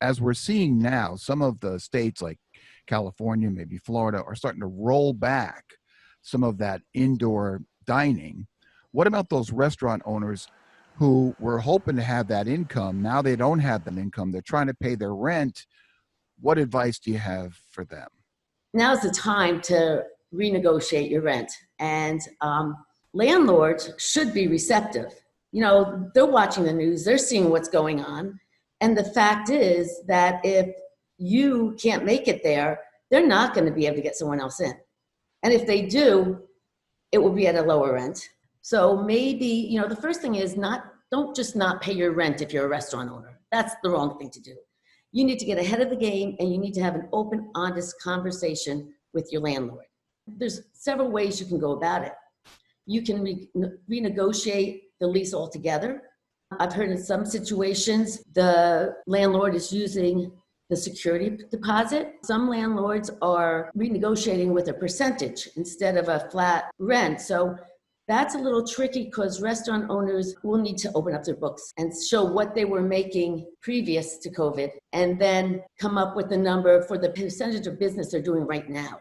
as we're seeing now, some of the states like California, maybe Florida, are starting to roll back some of that indoor dining. What about those restaurant owners who were hoping to have that income? Now they don't have that income. They're trying to pay their rent. What advice do you have for them? Now's the time to renegotiate your rent. And landlords should be receptive. You know, they're watching the news, they're seeing what's going on. And the fact is that if you can't make it there, they're not going to be able to get someone else in. And if they do, it will be at a lower rent. So maybe, you know, the first thing is don't just not pay your rent if you're a restaurant owner. That's the wrong thing to do. You need to get ahead of the game, and you need to have an open, honest conversation with your landlord. There's several ways you can go about it. You can renegotiate the lease altogether. I've heard in some situations the landlord is using the security deposit. Some landlords are renegotiating with a percentage instead of a flat rent. So that's a little tricky because restaurant owners will need to open up their books and show what they were making previous to COVID and then come up with a number for the percentage of business they're doing right now.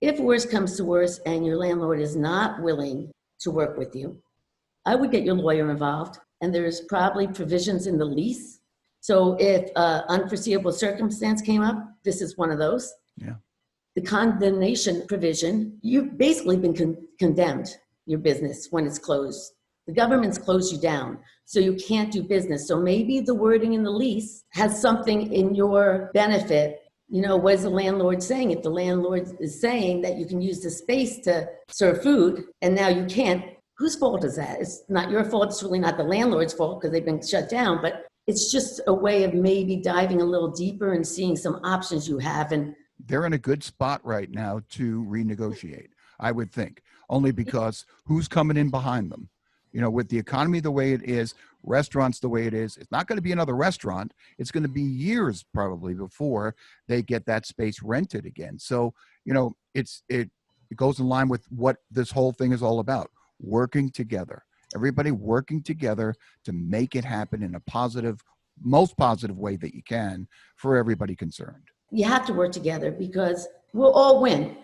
If worse comes to worse and your landlord is not willing to work with you, I would get your lawyer involved, and there's probably provisions in the lease. So if an unforeseeable circumstance came up, this is one of those. Yeah. The condemnation provision, you've basically been condemned, your business, when it's closed. The government's closed you down, so you can't do business. So maybe the wording in the lease has something in your benefit. You know, what is the landlord saying? If the landlord is saying that you can use the space to serve food and now you can't, whose fault is that? It's not your fault. It's really not the landlord's fault because they've been shut down, but it's just a way of maybe diving a little deeper and seeing some options you have. And they're in a good spot right now to renegotiate, I would think, only because who's coming in behind them? You know, with the economy the way it is, restaurants the way it is, it's not going to be another restaurant. It's going to be years probably before they get that space rented again. So, you know, it goes in line with what this whole thing is all about, working together. Everybody working together to make it happen in a positive, most positive way that you can for everybody concerned. You have to work together because we'll all win.